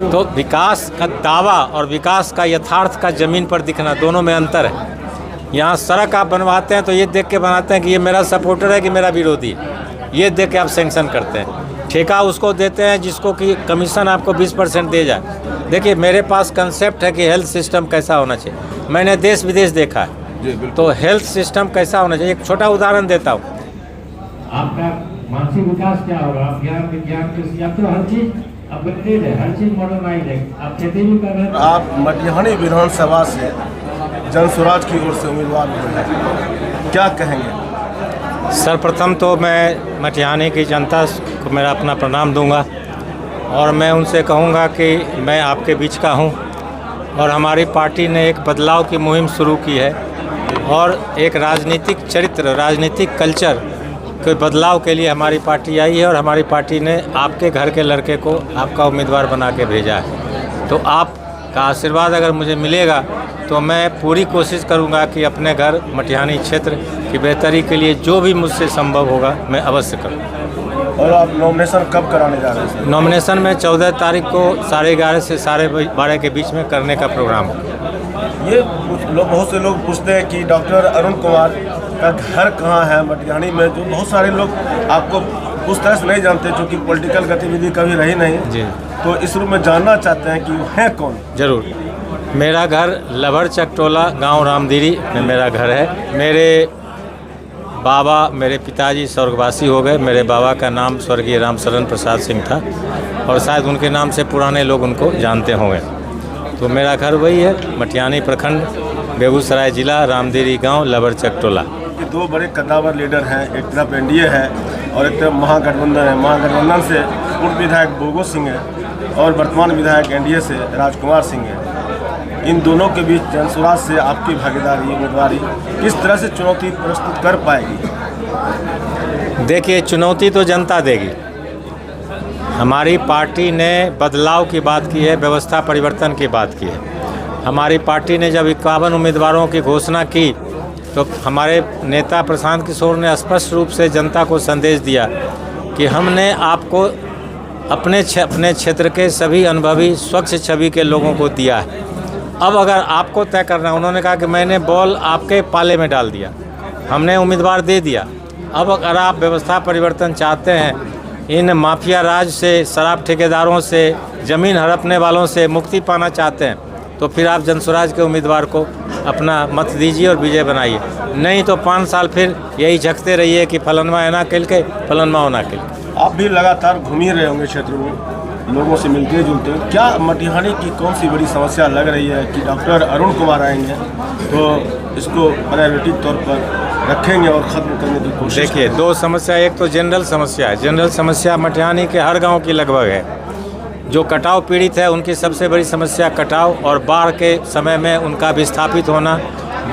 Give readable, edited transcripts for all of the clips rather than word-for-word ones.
तो विकास का दावा और विकास का यथार्थ का ज़मीन पर दिखना, दोनों में अंतर है। यहाँ सड़क आप बनवाते हैं तो ये देख के बनाते हैं कि ये मेरा सपोर्टर है कि मेरा विरोधी, ये देख के आप सैंक्शन करते हैं। ठेका उसको देते हैं जिसको कि कमीशन आपको 20% दे जाए। देखिए, मेरे पास कंसेप्ट है कि हेल्थ सिस्टम कैसा होना चाहिए। मैंने देश विदेश देखा है, तो हेल्थ सिस्टम कैसा होना चाहिए। एक छोटा उदाहरण देता हूँ। आपका मानसिक विकास क्या होगा? आप ज्ञान विज्ञान कृषि, आप तो हर चीज अपग्रेड है, हर चीज मॉडर्नाइज है। आप खेती भी कर रहे हैं। आप मटिहानी विधानसभा से जनसुराज की ओर से उम्मीदवार हुए हैं, क्या कहेंगे? सर्वप्रथम तो मैं मटिहानी की जनता को मेरा अपना प्रणाम दूंगा और मैं उनसे कहूंगा कि मैं आपके बीच का हूं और हमारी पार्टी ने एक बदलाव की मुहिम शुरू की है और एक राजनीतिक चरित्र, राजनीतिक कल्चर के बदलाव के लिए हमारी पार्टी आई है और हमारी पार्टी ने आपके घर के लड़के को आपका उम्मीदवार बना के भेजा है। तो आपका आशीर्वाद अगर मुझे मिलेगा तो मैं पूरी कोशिश करूंगा कि अपने घर मटिहानी क्षेत्र की बेहतरी के लिए जो भी मुझसे संभव होगा मैं अवश्य करूँ। और आप नॉमिनेशन कब कराने जा रहे हैं? नॉमिनेशन में 14 तारीख को 11:30 से 12:30 के बीच में करने का प्रोग्राम है। ये बहुत से लोग पूछते हैं कि डॉक्टर अरुण कुमार का घर कहाँ है मटिहानी में, जो बहुत सारे लोग आपको उस तरह से नहीं जानते क्योंकि पॉलिटिकल गतिविधि कभी रही नहीं जी। तो इस रूप में जानना चाहते हैं कि वो है कौन? जरूर। मेरा घर लभर चकटोला गांव रामदीरी में मेरा घर है। मेरे बाबा, मेरे पिताजी स्वर्गवासी हो गए। मेरे बाबा का नाम स्वर्गीय रामशरण प्रसाद सिंह था और शायद उनके नाम से पुराने लोग उनको जानते होंगे। तो मेरा घर वही है, मटिहानी प्रखंड, बेगूसराय जिला, रामदीरी गांव, लभर चकटोला। दो बड़े कद्दावर लीडर हैं, एक तरफ एनडीए है और एक तरफ महागठबंधन है। महागठबंधन से पूर्व विधायक बोगो सिंह है और वर्तमान विधायक एनडीए से राजकुमार सिंह है। इन दोनों के बीच जनसुराज से आपकी भागीदारी, उम्मीदवारी किस तरह से चुनौती प्रस्तुत कर पाएगी? देखिए, चुनौती तो जनता देगी। हमारी पार्टी ने बदलाव की बात की है, व्यवस्था परिवर्तन की बात की है। हमारी पार्टी ने जब 51 उम्मीदवारों की घोषणा की तो हमारे नेता प्रशांत किशोर ने स्पष्ट रूप से जनता को संदेश दिया कि हमने आपको अपने क्षेत्र के सभी अनुभवी स्वच्छ छवि के लोगों को दिया है। अब अगर आपको तय करना, उन्होंने कहा कि मैंने बॉल आपके पाले में डाल दिया, हमने उम्मीदवार दे दिया। अब अगर आप व्यवस्था परिवर्तन चाहते हैं, इन माफिया राज से, शराब ठेकेदारों से, ज़मीन हड़पने वालों से मुक्ति पाना चाहते हैं तो फिर आप जनसुराज के उम्मीदवार को अपना मत दीजिए और विजय बनाइए। नहीं तो 5 साल फिर यही झकते रहिए कि फलनवा है ना खेल के, फलनवा होना खेल के। आप भी लगातार घूम ही रहे होंगे क्षेत्र में, लोगों से मिलते जुलते। क्या मटिहानी की कौन सी बड़ी समस्या लग रही है कि डॉक्टर अरुण कुमार आएंगे तो इसको प्रायोरिटी तौर पर रखेंगे और ख़त्म करने की कोशिश? देखिए, 2 समस्या। एक तो जनरल समस्या है। जनरल समस्या मटिहानी के हर गांव की लगभग है। जो कटाव पीड़ित है उनकी सबसे बड़ी समस्या कटाव और बाढ़ के समय में उनका विस्थापित होना।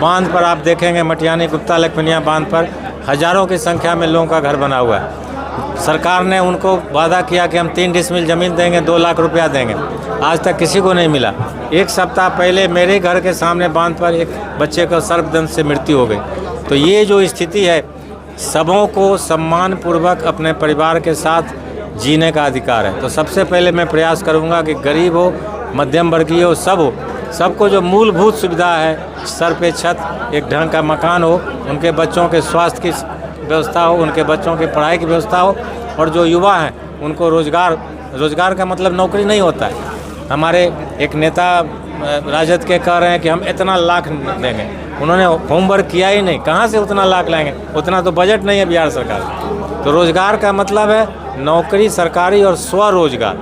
बांध पर आप देखेंगे, मटिहानी गुप्ता लखपनिया बांध पर हज़ारों की संख्या में लोगों का घर बना हुआ है। सरकार ने उनको वादा किया कि हम 3 डिसमिल ज़मीन देंगे, 2 लाख रुपया देंगे। आज तक किसी को नहीं मिला। 1 सप्ताह पहले मेरे घर के सामने बांध पर एक बच्चे का सर्पदंश से मृत्यु हो गई। तो ये जो स्थिति है, सबों को सम्मानपूर्वक अपने परिवार के साथ जीने का अधिकार है। तो सबसे पहले मैं प्रयास करूंगा कि गरीब हो, मध्यम वर्गीय हो, सबको जो मूलभूत सुविधा है, सर पे छत, एक ढंग का मकान हो, उनके बच्चों के स्वास्थ्य की व्यवस्था हो, उनके बच्चों की पढ़ाई की व्यवस्था हो और जो युवा हैं उनको रोज़गार का मतलब नौकरी नहीं होता है। हमारे एक नेता राजद के कह रहे हैं कि हम इतना लाख देंगे। उन्होंने होमवर्क किया ही नहीं, कहाँ से उतना लाख लाएंगे? उतना तो बजट नहीं है बिहार सरकार। तो रोज़गार का मतलब है नौकरी सरकारी और स्वरोजगार।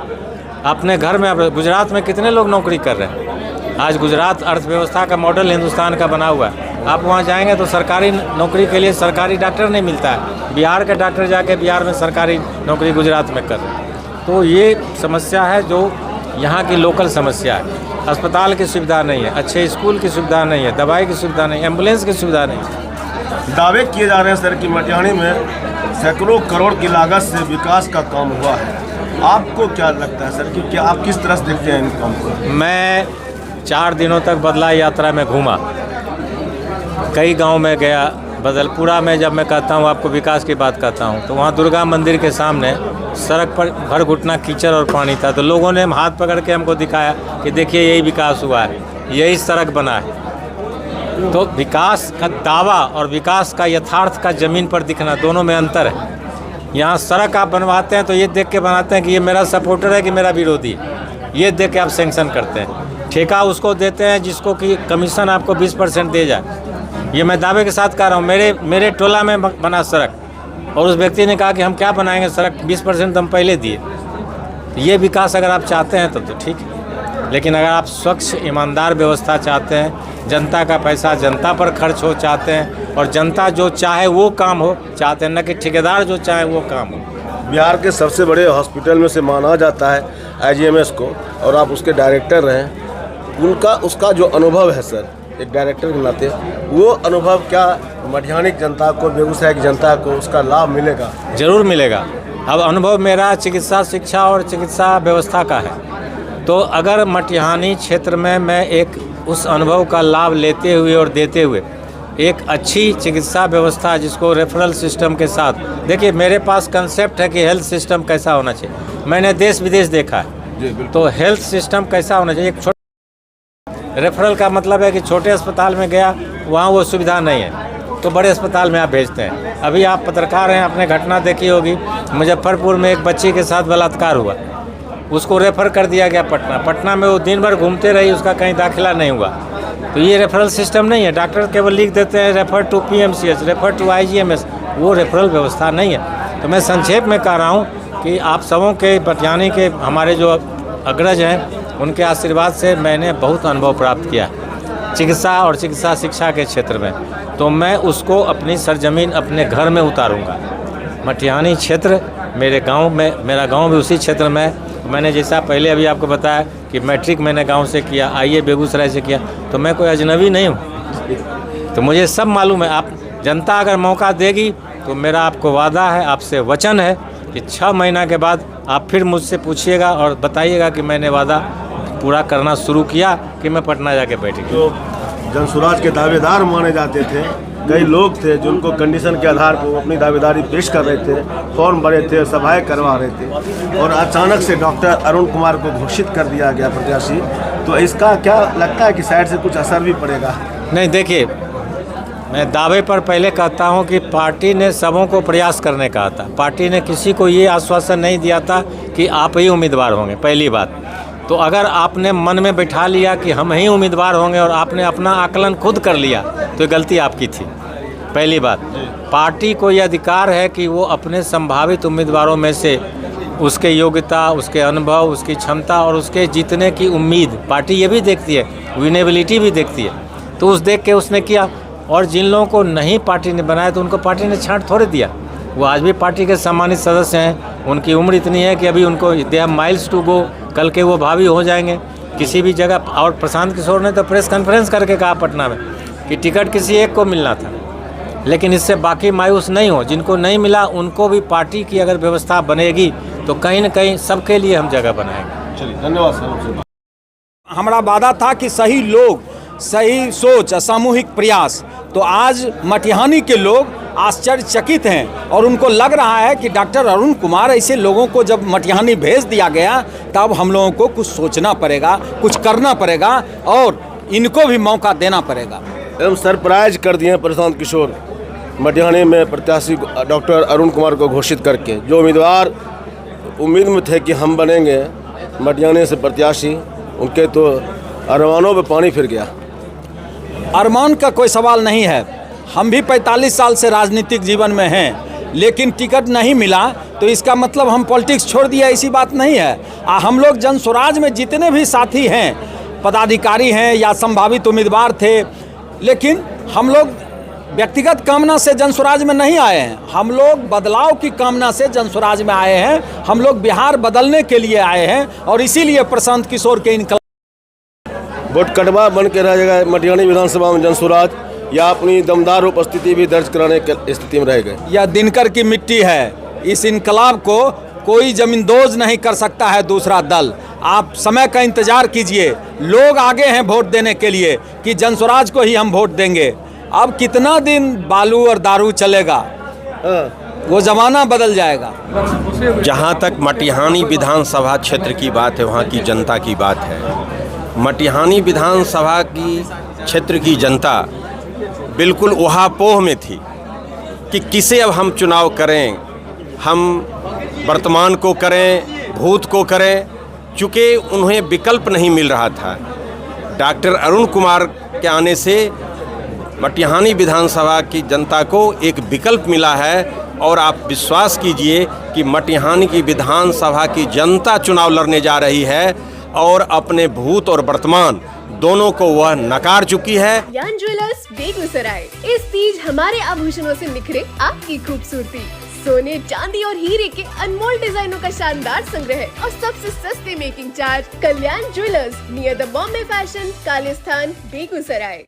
अपने घर में, गुजरात में कितने लोग नौकरी कर रहे हैं? आज गुजरात अर्थव्यवस्था का मॉडल हिंदुस्तान का बना हुआ है। आप वहाँ जाएंगे तो सरकारी नौकरी के लिए सरकारी डॉक्टर नहीं मिलता है। बिहार के डॉक्टर जाके बिहार में सरकारी नौकरी गुजरात में कर रहे हैं। तो ये समस्या है जो यहाँ की लोकल समस्या है। अस्पताल की सुविधा नहीं है, अच्छे स्कूल की सुविधा नहीं है, दवाई की सुविधा नहीं है, एम्बुलेंस की सुविधा नहीं है। दावे किए जा रहे हैं सर कि मटिहानी में सैकड़ों करोड़ की लागत से विकास का काम हुआ है। आपको क्या लगता है सर कि क्या आप किस तरह से देखते हैं इन काम को? मैं 4 दिनों तक बदला यात्रा में घूमा, कई गांव में गया, बदलपुरा में जब मैं कहता हूँ आपको विकास की बात करता हूँ, तो वहाँ दुर्गा मंदिर के सामने सड़क पर भर घुटना कीचड़ और पानी था। तो लोगों ने हाथ पकड़ के हमको दिखाया कि देखिए यही विकास हुआ है, यही सड़क बना है। तो विकास का दावा और विकास का यथार्थ का ज़मीन पर दिखना, दोनों में अंतर है। यहाँ सड़क आप बनवाते हैं तो ये देख के बनाते हैं कि ये मेरा सपोर्टर है कि मेरा विरोधी है, ये देख के आप सेंक्शन करते हैं। ठेका उसको देते हैं जिसको कि कमीशन आपको 20% दे जाए। ये मैं दावे के साथ कह रहा हूँ, मेरे टोला में बना सड़क, और उस व्यक्ति ने कहा कि हम क्या बनाएंगे सड़क, 20% तो हम पहले दिए। ये विकास अगर आप चाहते हैं तो ठीक है, लेकिन अगर आप स्वच्छ ईमानदार व्यवस्था चाहते हैं, जनता का पैसा जनता पर खर्च हो चाहते हैं, और जनता जो चाहे वो काम हो चाहते हैं, न कि ठेकेदार जो चाहे वो काम हो। बिहार के सबसे बड़े हॉस्पिटल में से माना जाता है IGMS को, और आप उसके डायरेक्टर रहे, उसका जो अनुभव है सर, एक डायरेक्टर के नाते, वो अनुभव क्या मटिहानी की जनता को, बेगूसराय की जनता को उसका लाभ मिलेगा? ज़रूर मिलेगा। अब अनुभव मेरा चिकित्सा शिक्षा और चिकित्सा व्यवस्था का है, तो अगर मटिहानी क्षेत्र में मैं एक उस अनुभव का लाभ लेते हुए और देते हुए एक अच्छी चिकित्सा व्यवस्था, जिसको रेफरल सिस्टम के साथ, देखिए मेरे पास कंसेप्ट है कि हेल्थ सिस्टम कैसा होना चाहिए। मैंने देश विदेश देखा है, तो हेल्थ सिस्टम कैसा होना चाहिए। एक रेफरल का मतलब है कि छोटे अस्पताल में गया, वहाँ वो सुविधा नहीं है, तो बड़े अस्पताल में आप भेजते हैं। अभी आप पत्रकार हैं, आपने घटना देखी होगी, मुजफ्फरपुर में एक बच्ची के साथ बलात्कार हुआ, उसको रेफ़र कर दिया गया पटना में वो दिन भर घूमते रही, उसका कहीं दाखिला नहीं हुआ। तो ये रेफरल सिस्टम नहीं है। डॉक्टर केवल लिख देते हैं refer to PMCH, refer to IGMS, वो रेफरल व्यवस्था नहीं है। तो मैं संक्षेप में कह रहा हूँ कि आप सबों के मटिहानी के हमारे जो अग्रज हैं, उनके आशीर्वाद से मैंने बहुत अनुभव प्राप्त किया चिकित्सा और चिकित्सा शिक्षा के क्षेत्र में, तो मैं उसको अपनी सरजमीन अपने घर में उतारूंगा। मटिहानी क्षेत्र मेरे गांव में, मेरा गांव भी उसी क्षेत्र में है। मैंने जैसा पहले अभी आपको बताया कि मैट्रिक मैंने गांव से किया, IE बेगूसराय से किया, तो मैं कोई अजनबी नहीं हूँ, तो मुझे सब मालूम है। आप जनता अगर मौका देगी तो मेरा आपको वादा है, आपसे वचन है कि 6 महीना के बाद आप फिर मुझसे पूछिएगा और बताइएगा कि मैंने वादा पूरा करना शुरू किया कि मैं पटना जाके बैठेंगे। जो जनसुराज के दावेदार माने जाते थे, कई लोग थे जिनको कंडीशन के आधार पर वो अपनी दावेदारी पेश कर रहे थे, फॉर्म भरे थे, सभाएं करवा रहे थे, और अचानक से डॉक्टर अरुण कुमार को घोषित कर दिया गया प्रत्याशी। तो इसका क्या लगता है कि साइड से कुछ असर भी पड़ेगा? नहीं, देखिए मैं दावे पर पहले कहता हूं कि पार्टी ने सबों को प्रयास करने कहा था। पार्टी ने किसी को ये आश्वासन नहीं दिया था कि आप ही उम्मीदवार होंगे, पहली बात। तो अगर आपने मन में बैठा लिया कि हम ही उम्मीदवार होंगे और आपने अपना आकलन खुद कर लिया, तो गलती आपकी थी, पहली बात। पार्टी को यह अधिकार है कि वो अपने संभावित उम्मीदवारों में से उसके योग्यता, उसके अनुभव, उसकी क्षमता और उसके जीतने की उम्मीद, पार्टी ये भी देखती है, विनेबिलिटी भी देखती है। तो उस देख के उसने किया, और जिन लोगों को नहीं पार्टी ने बनाया तो उनको पार्टी ने छांट थोड़े दिया। वो आज भी पार्टी के सम्मानित सदस्य हैं, उनकी उम्र इतनी है कि अभी उनको they have miles to go, कल के वो भावी हो जाएंगे किसी भी जगह। और प्रशांत किशोर ने तो प्रेस कॉन्फ्रेंस करके कहा पटना में कि टिकट किसी एक को मिलना था, लेकिन इससे बाकी मायूस नहीं हो। जिनको नहीं मिला उनको भी पार्टी की अगर व्यवस्था बनेगी तो कहीं न कहीं सबके लिए हम जगह बनाएंगे। चलिए, धन्यवाद सर। हमारा वादा था कि सही लोग, सही सोच, सामूहिक प्रयास। तो आज मटिहानी के लोग आश्चर्यचकित हैं और उनको लग रहा है कि डॉक्टर अरुण कुमार ऐसे लोगों को जब मटिहानी भेज दिया गया, तब हम लोगों को कुछ सोचना पड़ेगा, कुछ करना पड़ेगा और इनको भी मौका देना पड़ेगा। एकदम सरप्राइज कर दिए प्रशांत किशोर मटिहानी में प्रत्याशी डॉक्टर अरुण कुमार को घोषित करके। जो उम्मीदवार उम्मीद में थे कि हम बनेंगे मटिहानी से प्रत्याशी, उनके तो अरमानों पे पानी फिर गया। अरमान का कोई सवाल नहीं है। हम भी 45 साल से राजनीतिक जीवन में हैं, लेकिन टिकट नहीं मिला तो इसका मतलब हम पॉलिटिक्स छोड़ दिया, ऐसी बात नहीं है। हम लोग जनसुराज में जितने भी साथी हैं, पदाधिकारी हैं या संभावित उम्मीदवार थे, लेकिन हम लोग व्यक्तिगत कामना से जनसुराज में नहीं आए हैं। हम लोग बदलाव की कामना से जनसुराज में आए हैं। हम लोग बिहार बदलने के लिए आए हैं और इसीलिए प्रशांत किशोर के इनकलाब वोट कटवा बन के रह जाएगा मटिहानी विधानसभा में जनसुराज, या अपनी दमदार उपस्थिति भी दर्ज कराने की स्थिति में रह गए। यह दिनकर की मिट्टी है। इस इनकलाब को कोई जमींदोज नहीं कर सकता है दूसरा दल। आप समय का इंतजार कीजिए। लोग आगे हैं वोट देने के लिए कि जनसुराज को ही हम वोट देंगे। अब कितना दिन बालू और दारू चलेगा, वो ज़माना बदल जाएगा। जहाँ तक मटिहानी विधानसभा क्षेत्र की बात है, वहाँ की जनता की बात है। मटिहानी विधानसभा की क्षेत्र की जनता बिल्कुल उहापोह में थी कि किसे अब हम चुनाव करें, हम वर्तमान को करें, भूत को करें, चूँकि उन्हें विकल्प नहीं मिल रहा था। डॉक्टर अरुण कुमार के आने से मटिहानी विधानसभा की जनता को एक विकल्प मिला है और आप विश्वास कीजिए कि मटिहानी की विधानसभा की जनता चुनाव लड़ने जा रही है और अपने भूत और वर्तमान दोनों को वह नकार चुकी है। कल्याण ज्वेलर्स बेगूसराय, इस तीज हमारे आभूषणों से निखरे आपकी खूबसूरती। सोने, चांदी और हीरे के अनमोल डिजाइनों का शानदार संग्रह और सबसे सस्ते making charge. Kalyan jewellers near the Bombay fashion, Kalisthan, Begusarai.